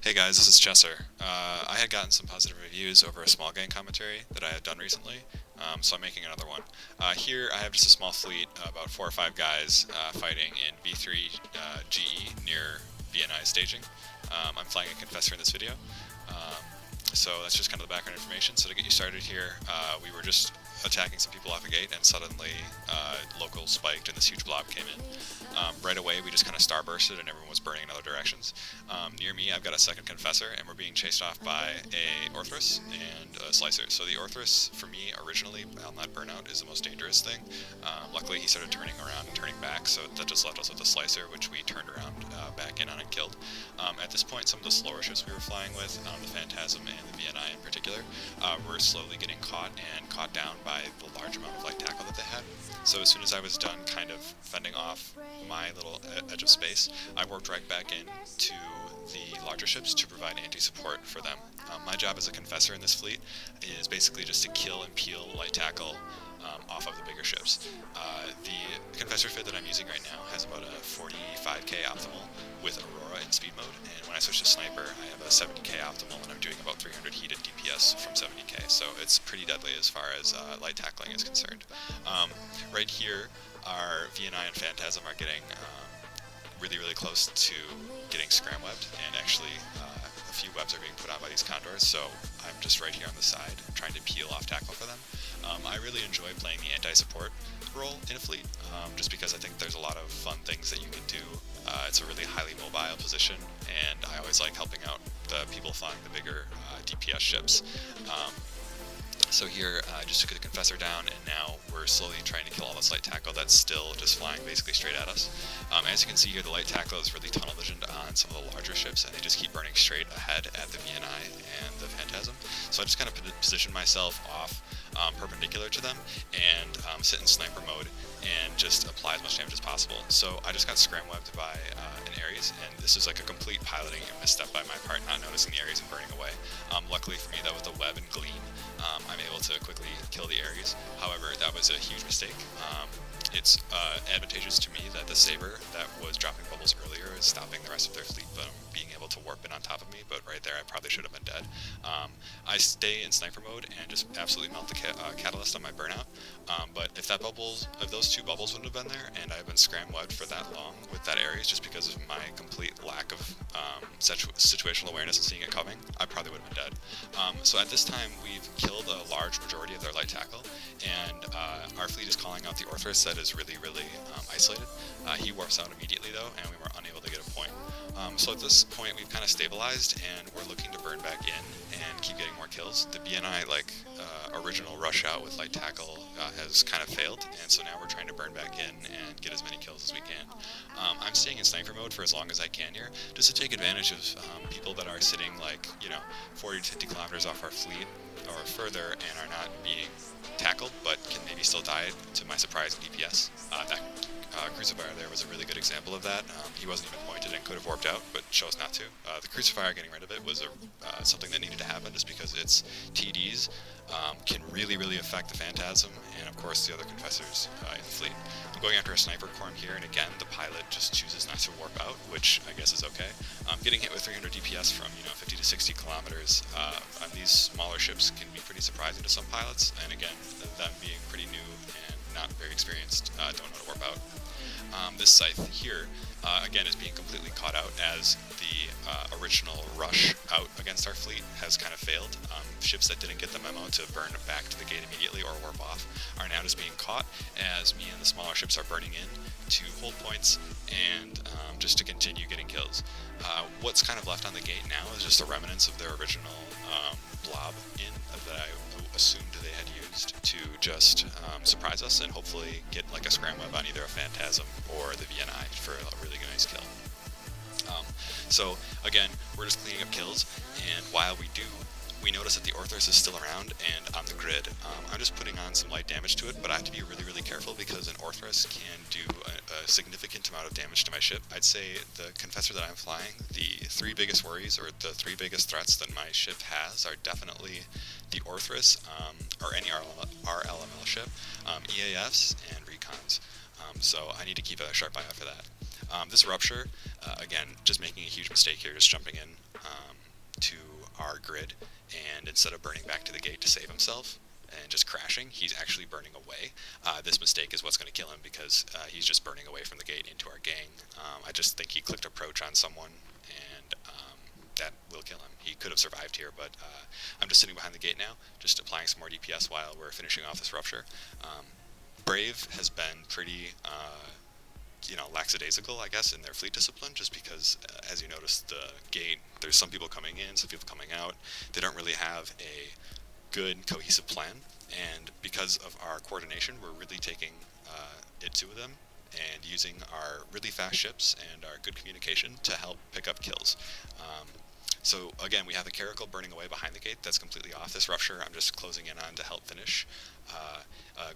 Hey guys, this is Chesser. I had gotten some positive reviews over a small gang commentary that I had done recently, so I'm making another one. Here I have just a small fleet, about 4 or 5 guys fighting in V3 GE near VNI staging. I'm flying a Confessor in this video. Um, so that's just kind of the background information. So to get you started here, we were just attacking some people off a gate, and suddenly local spiked and this huge blob came in. Right away, we just kind of starbursted and everyone was burning in other directions. Near me, I've got a second Confessor, and we're being chased off by a Orthus and a Slicer. So the Orthus, for me, originally, on that burnout, is the most dangerous thing. Luckily, he started turning around and turning back, so that just left us with a Slicer, which we turned around back in on and killed. At this point, some of the slower ships we were flying with, the Phantasm and the VNI in particular, were slowly getting caught and caught down by the large amount of light tackle that they had. So as soon as I was done kind of fending off my little edge of space, I warped right back in to the larger ships to provide anti-support for them. My job as a Confessor in this fleet is basically just to kill and peel light tackle off of the bigger ships. The Confessor fit that I'm using right now has about a 45k optimal with Aurora in speed mode, and when I switch to Sniper, I have a 70k optimal, and I'm doing about 300 heated DPS from 70k, so it's pretty deadly as far as light tackling is concerned. Right here, our VNI and Phantasm are getting really close to getting scram webbed, and actually a few webs are being put on by these condors, so I'm just right here on the side trying to peel off tackle for them. I really enjoy playing the anti-support role in a fleet, just because I think there's a lot of fun things that you can do. It's a really highly mobile position, and I always like helping out the people flying the bigger DPS ships. So here, I just took the Confessor down, and now we're slowly trying to kill all this light tackle that's still just flying basically straight at us. As you can see here, the light tackle is really tunnel visioned on some of the larger ships, and they just keep burning straight ahead at the VNI and the Phantasm. So I just kind of position myself off perpendicular to them and sit in sniper mode and just apply as much damage as possible. So I just got scram webbed by an Ares, and this is like a complete piloting misstep by my part, not noticing the Ares and burning away. Luckily for me, though, with the web and gleam, I'm able to quickly kill the Ares. However, that was a huge mistake. It's advantageous to me that the Saber that was dropping bubbles earlier is stopping the rest of their fleet from being able to warp in on top of me, but right there I probably should have been dead. I stay in sniper mode and just absolutely melt the catalyst on my burnout, but if those two bubbles wouldn't have been there, and I've been scram webbed for that long with that Ares just because of my complete lack of situational awareness and seeing it coming, I probably would have been dead. So at this time, we've killed a large majority of their light tackle, and our fleet is calling out the Orthus that is really isolated. He warps out immediately though, and we were unable to get a point. So at this point, we've kind of stabilized, and we're looking to burn back in and keep getting more kills. The BNI original rush out with light tackle has kind of failed, and so now we're trying to burn back in and get as many kills as we can. I'm staying in sniper mode for as long as I can here, just to take advantage of people that are sitting 40 to 50 kilometers off our fleet or further and are not being tackled, but can maybe still die to my surprise DPS. That Crucifier there was a really good example of that. He wasn't even pointed and could have warped out, but chose not to. The Crucifier getting rid of it was something that needed to happen, just because its TDs can really affect the Phantasm and of course the other Confessors in the fleet. I'm going after a Sniper Corm here, and again the pilot just chooses not to warp out, which I guess is okay. Getting hit with 300 DPS from 50 to 60 kilometers on these smaller ships can be pretty surprising to some pilots, and again, them being pretty new and not very experienced, don't know how to warp out. This scythe here, again, is being completely caught out as the original rush out against our fleet has kind of failed. Ships that didn't get the memo to burn back to the gate immediately or warp off are now just being caught as me and the smaller ships are burning in to hold points and just to continue getting kills. What's kind of left on the gate now is just the remnants of their original blob that I assumed they had used to just surprise us and hopefully get like a scram web on either a Phantasm or the VNI for a really nice kill. So again, we're just cleaning up kills, and while we notice that the Orthus is still around and on the grid. I'm just putting on some light damage to it, but I have to be really careful because an Orthus can do a significant amount of damage to my ship. I'd say the Confessor that I'm flying, the three biggest worries or the three biggest threats that my ship has are definitely the Orthus, or any RLML ship, EAFs, and recons. So I need to keep a sharp eye out for that. This Rupture, again, just making a huge mistake here, just jumping in. our grid, and instead of burning back to the gate to save himself and just crashing, he's actually burning away. This mistake is what's going to kill him, because he's just burning away from the gate into our gang. I just think he clicked approach on someone, and that will kill him. He could have survived here, but I'm just sitting behind the gate now, just applying some more DPS while we're finishing off this rupture. Brave has been pretty lackadaisical, I guess, in their fleet discipline, just because, as you notice, the gate, there's some people coming in, some people coming out. They don't really have a good, cohesive plan, and because of our coordination, we're really taking it to them and using our really fast ships and our good communication to help pick up kills. So again, we have the Caracal burning away behind the gate. That's completely off. This rupture I'm just closing in on to help finish.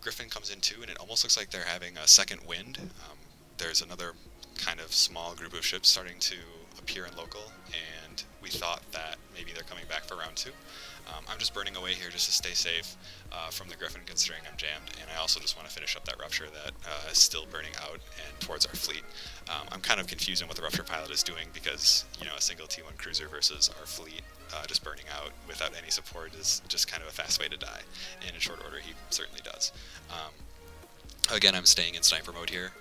Griffin comes in too, and it almost looks like they're having a second wind. There's another kind of small group of ships starting to appear in local, and we thought that maybe they're coming back for round 2. I'm just burning away here just to stay safe from the Griffin, considering I'm jammed, and I also just want to finish up that rupture that is still burning out and towards our fleet. I'm kind of confused on what the rupture pilot is doing, because a single T1 cruiser versus our fleet just burning out without any support is just kind of a fast way to die, and in short order he certainly does. Again, I'm staying in sniper mode here.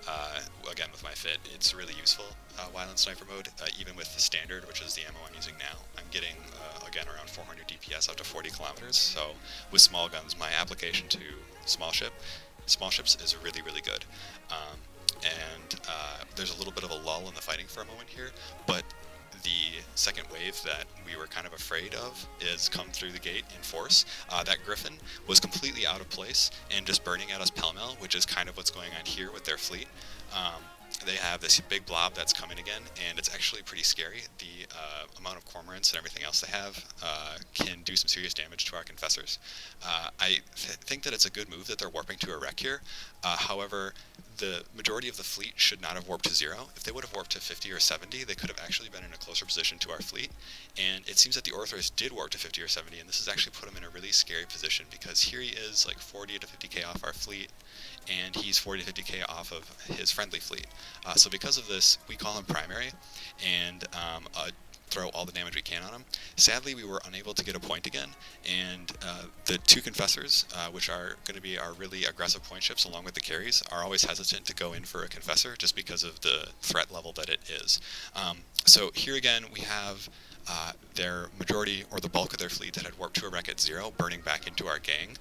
Again, with my fit, it's really useful while in sniper mode, even with the standard, which is the ammo I'm using now. I'm getting, again, around 400 DPS up to 40 kilometers, so with small guns, my application to small ships is really, really good. There's a little bit of a lull in the fighting for a moment here, but the second wave that we were kind of afraid of is come through the gate in force. That Griffin was completely out of place and just burning at us pell-mell, which is kind of what's going on here with their fleet. They have this big blob that's coming again, and it's actually pretty scary. The amount of cormorants and everything else they have can do some serious damage to our Confessors. I think that it's a good move that they're warping to a wreck here. However, the majority of the fleet should not have warped to 0. If they would have warped to 50 or 70, they could have actually been in a closer position to our fleet. And it seems that the Orthus did warp to 50 or 70, and this has actually put him in a really scary position, because here he is like 40 to 50k off our fleet, and he's 40 to 50k off of his friendly fleet. So because of this, we call him primary, and throw all the damage we can on him. Sadly, we were unable to get a point again, and the 2 Confessors, which are going to be our really aggressive point ships along with the carries, are always hesitant to go in for a Confessor just because of the threat level that it is. So here again, we have their majority, or the bulk of their fleet, that had warped to a wreck at 0, burning back into our gang.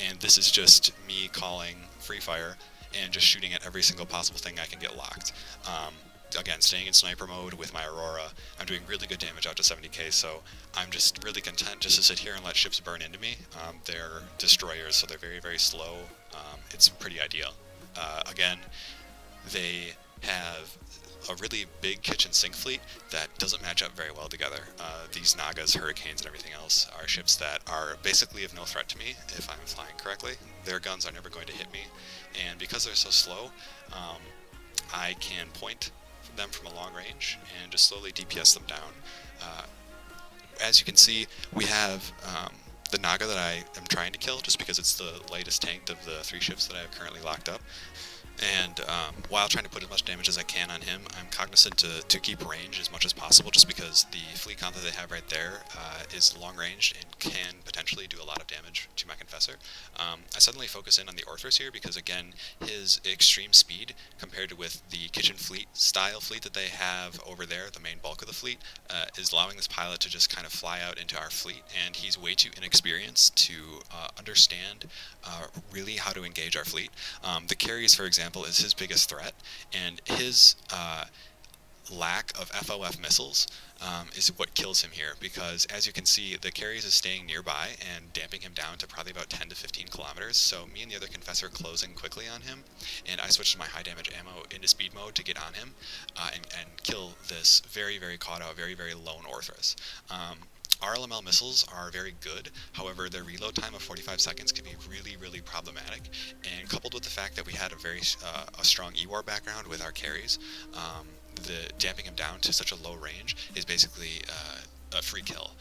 And this is just me calling free fire and just shooting at every single possible thing I can get locked. Again, staying in sniper mode with my Aurora, I'm doing really good damage out to 70k, so I'm just really content just to sit here and let ships burn into me. They're destroyers, so they're very, very slow. It's pretty ideal. Again, they have a really big kitchen sink fleet that doesn't match up very well together. These Nagas, Hurricanes, and everything else are ships that are basically of no threat to me if I'm flying correctly. Their guns are never going to hit me, and because they're so slow, I can point them from a long range and just slowly DPS them down. As you can see, we have the Naga that I am trying to kill, just because it's the lightest tanked of the 3 ships that I have currently locked up. And while trying to put as much damage as I can on him, I'm cognizant to keep range as much as possible, just because the fleet count that they have right there is long range and can potentially do a lot of damage to my Confessor. I suddenly focus in on the Orthus here, because again, his extreme speed compared to with the kitchen fleet style fleet that they have over there, the main bulk of the fleet, is allowing this pilot to just kind of fly out into our fleet, and he's way too inexperienced to understand really how to engage our fleet. The carries, for example, is his biggest threat, and his lack of FOF missiles is what kills him here, because as you can see, the carries is staying nearby and damping him down to probably about 10 to 15 kilometers, so me and the other Confessor closing quickly on him, and I switched my high damage ammo into speed mode to get on him and kill this very, very caught out, very, very lone Orthus. RLML missiles are very good, however their reload time of 45 seconds can be really, really problematic, and coupled with the fact that we had a very strong E-War background with our carries, the damping him down to such a low range is basically a free kill.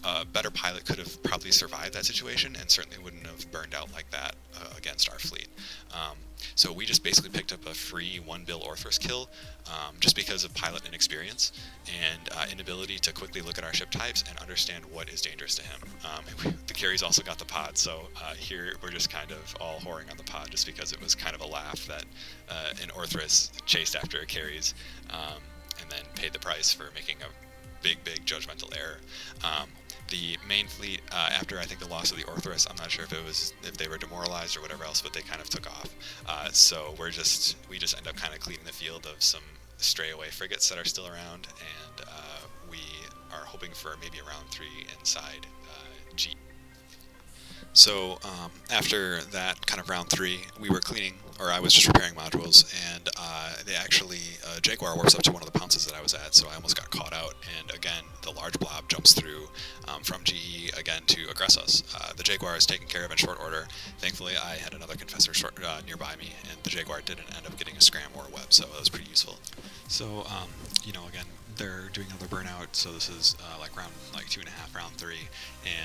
A better pilot could have probably survived that situation and certainly wouldn't have burned out like that against our fleet. So we just basically picked up a free 1 bill Orthus kill just because of pilot inexperience, and inability to quickly look at our ship types and understand what is dangerous to him. The carries also got the pod, so here we're just kind of all whoring on the pod just because it was kind of a laugh that an Orthus chased after a carries and then paid the price for making a big judgmental error. The main fleet, after I think the loss of the Orthus, I'm not sure if they were demoralized or whatever else, but they kind of took off. So we just end up kind of cleaning the field of some stray away frigates that are still around, and we are hoping for maybe a round 3 inside G. So after that kind of round 3, we were cleaning, or I was just repairing modules, and they actually, Jaguar warps up to one of the pounces that I was at, so I almost got caught out, and again, the large blob jumps through from GE again to aggress us. The Jaguar is taken care of in short order. Thankfully, I had another Confessor nearby me, and the Jaguar didn't end up getting a scram or a web, so that was pretty useful. So, again, they're doing another burnout, so this is like round 2.5, round 3,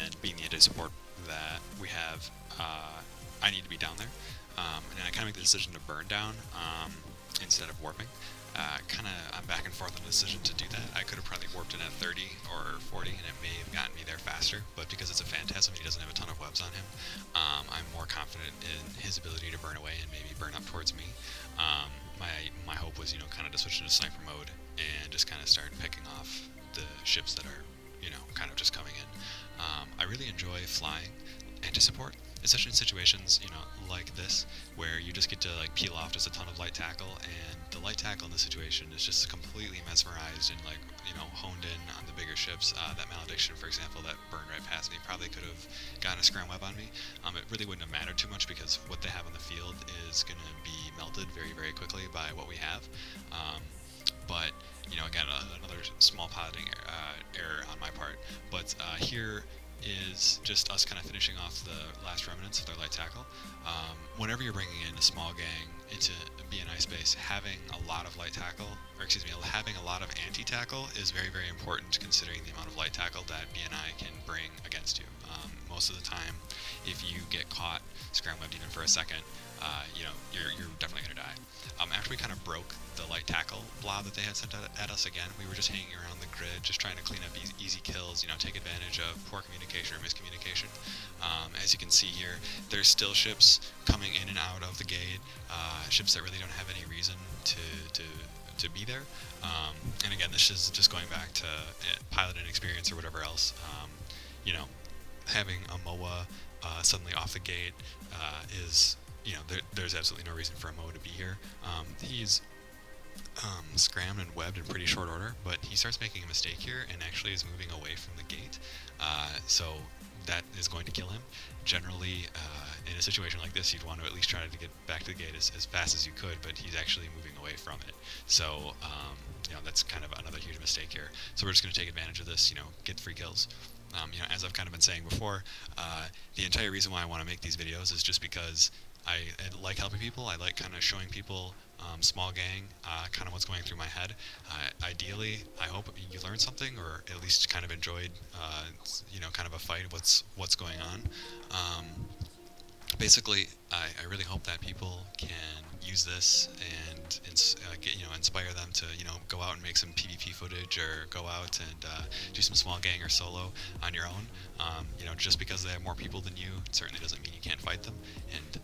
and being the anti-support that we have, I need to be down there, and I kind of make the decision to burn down instead of warping. I'm back and forth on the decision to do that. I could have probably warped in at 30 or 40, and it may have gotten me there faster, but because it's a Phantasm, he doesn't have a ton of webs on him, I'm more confident in his ability to burn away and maybe burn up towards me. My hope was, kind of to switch into sniper mode and just kind of start picking off the ships that are, kind of just coming in. I really enjoy flying anti-support, especially in situations, like this, where you just get to peel off just a ton of light tackle, and the light tackle in this situation is just completely mesmerized and honed in on the bigger ships. That Malediction, for example, that burned right past me, probably could have gotten a scram web on me. It really wouldn't have mattered too much because what they have on the field is going to be melted very quickly by what we have. But again, another small piloting error on my part. But here is just us kind of finishing off the last remnants of their light tackle. Whenever you're bringing in a small gang into BNI space, having a lot of light tackle, having a lot of anti-tackle is very important, considering the amount of light tackle that BNI can bring against you. Most of the time, if you get caught scram-webbed even for a second, you're definitely going to die. After we kind of broke the light tackle blob that they had sent at us again, we were just hanging around the grid, just trying to clean up easy kills, take advantage of poor communication or miscommunication. As you can see here, there's still ships coming in and out of the gate, ships that really don't have any reason to be there. And again, this is just going back to piloting experience or whatever else. Having a MOA suddenly off the gate is, there's absolutely no reason for a MOA to be here. He's scrammed and webbed in pretty short order, but he starts making a mistake here and actually is moving away from the gate. So that is going to kill him. Generally, in a situation like this, you'd want to at least try to get back to the gate as fast as you could, but he's actually moving away from it. So, that's kind of another huge mistake here. So we're just going to take advantage of this, get free kills. As I've kind of been saying before, the entire reason why I want to make these videos is just because I like helping people. I like kind of showing people small gang, kind of what's going through my head. Ideally, I hope you learned something, or at least kind of enjoyed, kind of a fight, what's going on. Basically, I really hope that people can use this and inspire them to go out and make some PvP footage, or go out and do some small gang or solo on your own. Just because they have more people than you, it certainly doesn't mean you can't fight them. And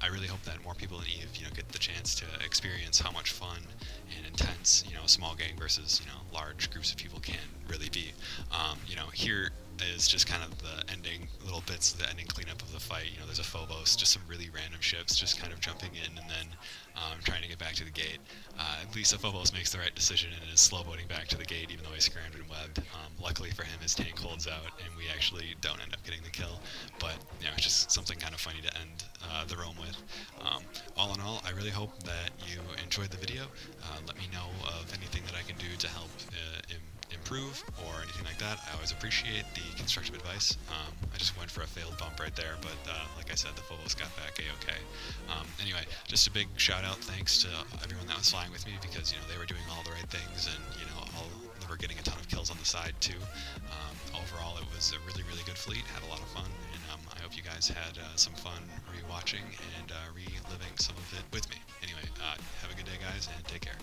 I really hope that more people in EVE, get the chance to experience how much fun and intense, small gang versus, large groups of people can really be. Here is just kind of the ending little bits, the ending cleanup of the fight. There's a Phobos, just some really random ships just kind of jumping in and then trying to get back to the gate. At least the Phobos makes the right decision and is slow boating back to the gate, even though he's scrammed and webbed. Luckily for him, his tank holds out and we actually don't end up getting the kill. But it's just something kind of funny to end the roam with. All in all, I really hope that you enjoyed the video. Let me know of anything that I can do to help improve or anything like that. I always appreciate the constructive advice. I just went for a failed bump right there, but like I said, the Phobos got back a-okay. Anyway, just a big shout out, thanks to everyone that was flying with me, because they were doing all the right things, and they were getting a ton of kills on the side too. Overall, it was a really good fleet. Had a lot of fun, and I hope you guys had some fun re-watching and reliving some of it with me. Anyway, have a good day, guys, and take care.